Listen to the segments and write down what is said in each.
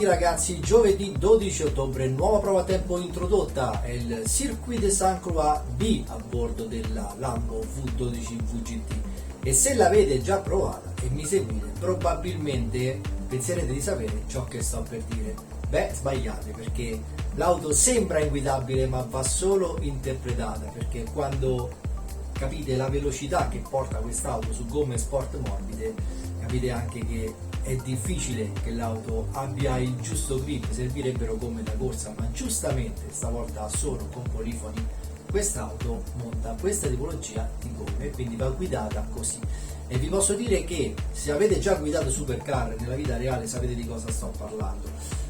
Benvenuti ragazzi, giovedì 12 ottobre, nuova prova a tempo introdotta, è il Circuit de Saint-Croix B a bordo della Lambo V12 VGT e se l'avete già provata e mi seguite probabilmente penserete di sapere ciò che sto per dire. Beh, sbagliate, perché l'auto sembra inguidabile ma va solo interpretata, perché quando capite la velocità che porta quest'auto su gomme sport morbide capite anche che è difficile che l'auto abbia il giusto grip, servirebbero gomme da corsa, ma giustamente stavolta solo con polifoni quest'auto monta questa tipologia di gomme e quindi va guidata così. E vi posso dire che se avete già guidato supercar nella vita reale sapete di cosa sto parlando,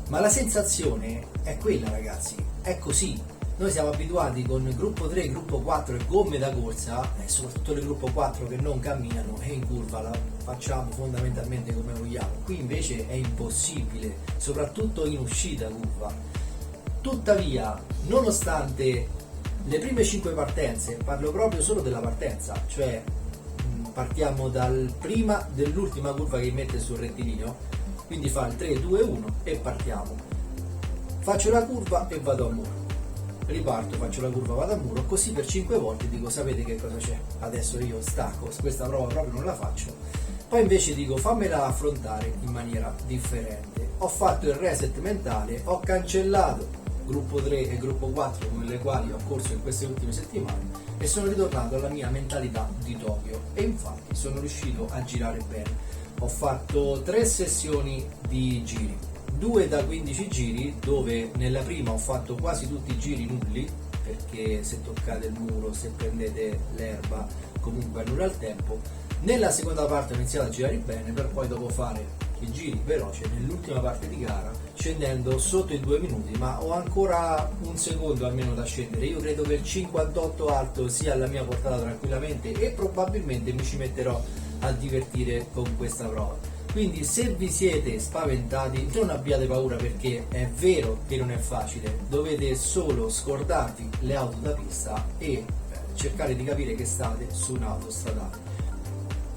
ma la sensazione è quella ragazzi, è così. Noi siamo abituati con il gruppo 3, gruppo 4 e gomme da corsa, e soprattutto le gruppo 4 che non camminano, e in curva la facciamo fondamentalmente come vogliamo. Qui invece è impossibile, soprattutto in uscita curva. Tuttavia, nonostante le prime 5 partenze, parlo proprio solo della partenza, cioè partiamo dal prima dell'ultima curva che mette sul rettilineo, quindi fa il 3, 2, 1 e partiamo. Faccio la curva e vado a muro. Riparto, faccio la curva, vado a muro, così per 5 volte dico sapete che cosa c'è, adesso io stacco, questa prova proprio non la faccio, poi invece dico fammela affrontare in maniera differente. Ho fatto il reset mentale, ho cancellato gruppo 3 e gruppo 4 con le quali ho corso in queste ultime settimane e sono ritornato alla mia mentalità di Tokyo e infatti sono riuscito a girare bene. Ho fatto 3 sessioni di giri, 2 da 15 giri, dove nella prima ho fatto quasi tutti i giri nulli, perché se toccate il muro, se prendete l'erba, comunque annulla il tempo. Nella seconda parte ho iniziato a girare bene, per poi dopo fare i giri veloci nell'ultima parte di gara, scendendo sotto i 2 minuti, ma ho ancora un secondo almeno da scendere. Io credo che il 58 alto sia alla mia portata tranquillamente e probabilmente mi ci metterò a divertire con questa prova. Quindi se vi siete spaventati non abbiate paura, perché è vero che non è facile, dovete solo scordarvi le auto da pista e cercare di capire che state su un'auto stradale.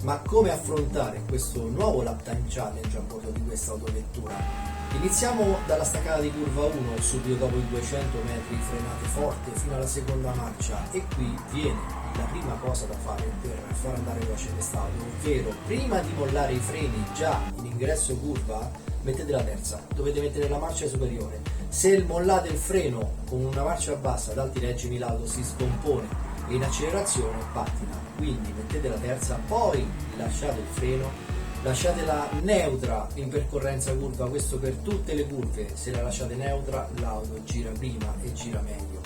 Ma come affrontare questo nuovo lap time challenge a bordo di questa autovettura? Iniziamo dalla staccata di curva 1, subito dopo i 200 metri frenate forte fino alla seconda marcia e qui viene la prima cosa da fare per far andare veloce quest'auto, ovvero prima di mollare i freni già in ingresso curva mettete la terza, dovete mettere la marcia superiore. Se mollate il freno con una marcia bassa ad alti regimi l'auto si scompone e in accelerazione pattina, quindi mettete la terza, poi lasciate il freno, lasciatela neutra in percorrenza curva, questo per tutte le curve, se la lasciate neutra l'auto gira prima e gira meglio.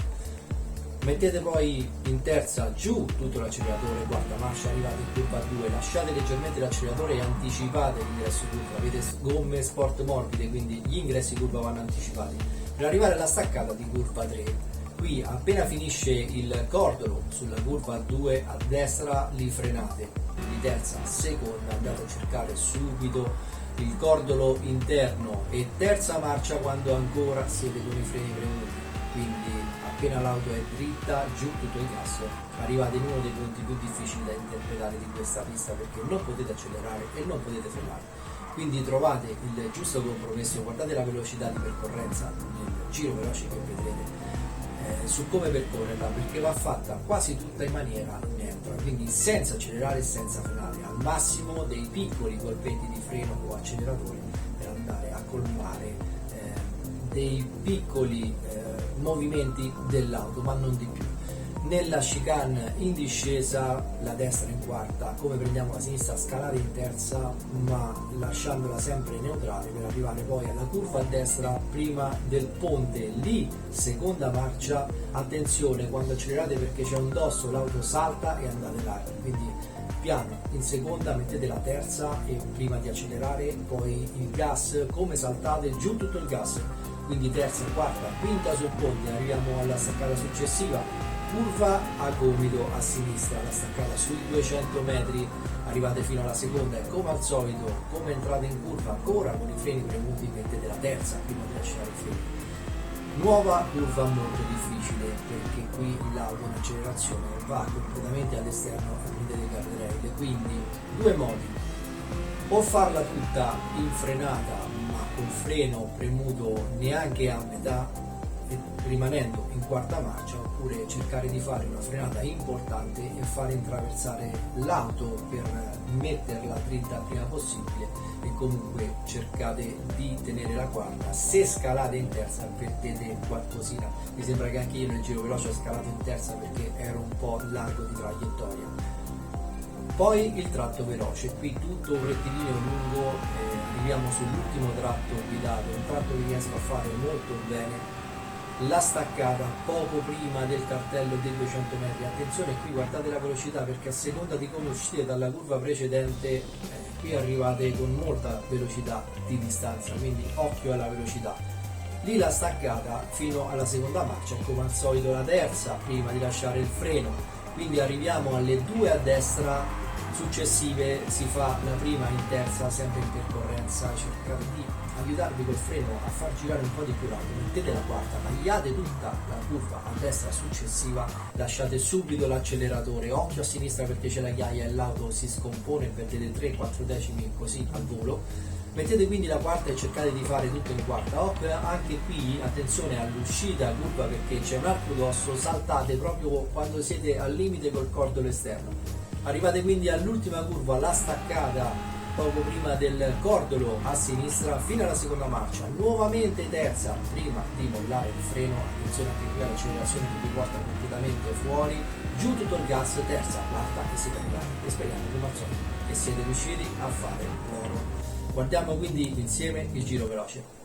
Mettete poi in terza giù tutto l'acceleratore, quarta marcia, arrivate in curva 2, lasciate leggermente l'acceleratore e anticipate l'ingresso curva, avete gomme sport morbide quindi gli ingressi curva vanno anticipati, per arrivare alla staccata di curva 3. Qui appena finisce il cordolo sulla curva 2 a destra li frenate, di terza a seconda andate a cercare subito il cordolo interno e terza marcia quando ancora siete con i freni premuti, quindi appena l'auto è dritta giù tutto il gas, arrivate in uno dei punti più difficili da interpretare di questa pista, perché non potete accelerare e non potete frenare, quindi trovate il giusto compromesso, guardate la velocità di percorrenza nel giro veloce che vedrete su come percorrerla, perché va fatta quasi tutta in maniera neutra, quindi senza accelerare e senza frenare, al massimo dei piccoli colpetti di freno o acceleratore per andare a colmare dei piccoli movimenti dell'auto, ma non di più. Nella chicane in discesa la destra in quarta, come prendiamo la sinistra scalate in terza, ma lasciandola sempre neutrale per arrivare poi alla curva a destra prima del ponte, lì seconda marcia, attenzione quando accelerate perché c'è un dosso, l'auto salta e andate larghi, quindi piano, in seconda mettete la terza e prima di accelerare poi il gas, come saltate giù tutto il gas, quindi terza, quarta, quinta sul ponte, arriviamo alla staccata successiva, curva a gomito a sinistra, la staccata sui 200 metri, arrivate fino alla seconda e come al solito, come entrate in curva ancora con i freni premuti mettete la terza prima di lasciare i freni. Nuova curva molto difficile perché qui l'auto in accelerazione va completamente all'esterno a guida dei guardrail, quindi due modi: o farla tutta in frenata ma col freno premuto neanche a metà e rimanendo in quarta marcia, oppure cercare di fare una frenata importante e fare intraversare l'auto per metterla dritta prima possibile, e comunque cercate di tenere la quarta. Se scalate in terza perdete qualcosina. Mi sembra che anche io nel giro veloce ho scalato in terza perché ero un po' largo di traiettoria. Poi il tratto veloce, qui tutto un rettilineo lungo, arriviamo sull'ultimo tratto guidato, un tratto che riesco a fare molto bene. La staccata poco prima del cartello dei 200 metri, attenzione qui, guardate la velocità, perché a seconda di come uscite dalla curva precedente qui arrivate con molta velocità di distanza, quindi occhio alla velocità. Lì la staccata fino alla seconda marcia, come al solito la terza prima di lasciare il freno, quindi arriviamo alle due a destra successive, si fa la prima in terza, sempre in percorrenza, cercate di aiutarvi col freno a far girare un po' di più l'auto, mettete la quarta, tagliate tutta la curva a destra successiva, lasciate subito l'acceleratore, occhio a sinistra perché c'è la ghiaia e l'auto si scompone, perdete 3-4 decimi così al volo. Mettete quindi la quarta e cercate di fare tutto in quarta. Occhio anche qui, attenzione all'uscita curva perché c'è un arco d'osso, saltate proprio quando siete al limite col cordolo esterno. Arrivate quindi all'ultima curva, la staccata poco prima del cordolo a sinistra fino alla seconda marcia, nuovamente terza prima di mollare il freno, attenzione anche qui all'accelerazione che vi porta completamente fuori, giù tutto il gas, terza, quarta e siete arrivati, e speriamo come al solito che siete riusciti a fare l'oro. Guardiamo quindi insieme il giro veloce.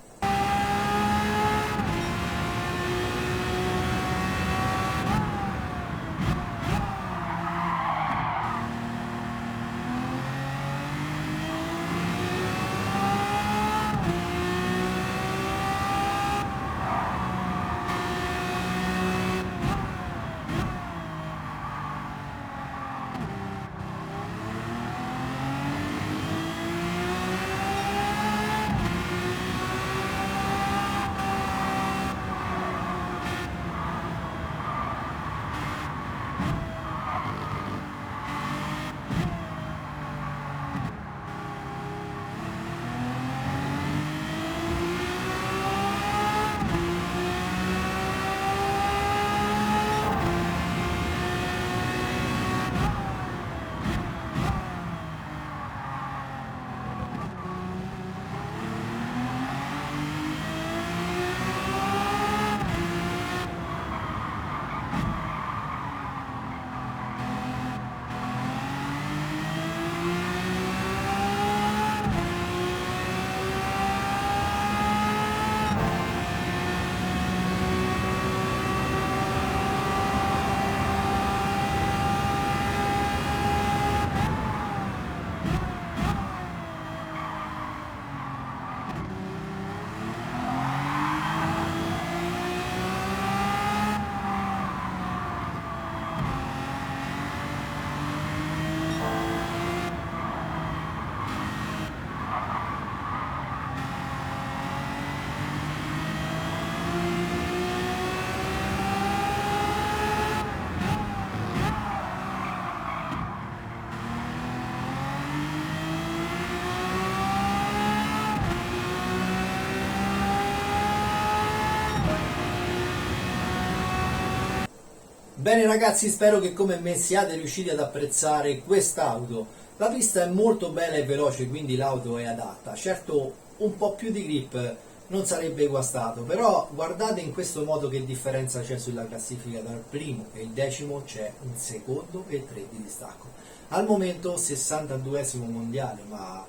Bene ragazzi, spero che come me siate riusciti ad apprezzare quest'auto. La pista è molto bella e veloce, quindi l'auto è adatta. Certo, un po' più di grip non sarebbe guastato, però guardate in questo modo che differenza c'è sulla classifica. Dal primo e il decimo c'è un secondo e 3 di distacco. Al momento 62esimo mondiale, ma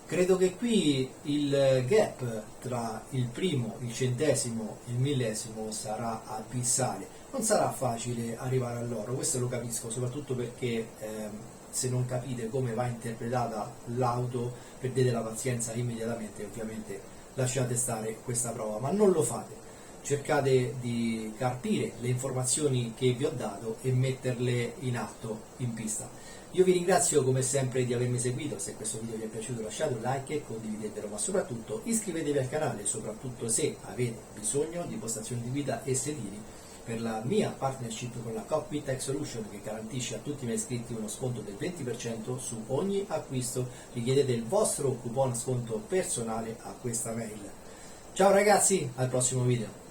credo che qui il gap tra il primo, il centesimo e il millesimo sarà abissale. Non sarà facile arrivare all'oro, questo lo capisco, soprattutto perché se non capite come va interpretata l'auto perdete la pazienza immediatamente, ovviamente lasciate stare questa prova, ma non lo fate. Cercate di carpire le informazioni che vi ho dato e metterle in atto in pista. Io vi ringrazio come sempre di avermi seguito, se questo video vi è piaciuto lasciate un like e condividetelo, ma soprattutto iscrivetevi al canale, soprattutto se avete bisogno di postazioni di guida e sedili per la mia partnership con la Cockpit Tech Solution, che garantisce a tutti i miei iscritti uno sconto del 20% su ogni acquisto. Richiedete il vostro coupon sconto personale a questa mail. Ciao ragazzi, al prossimo video.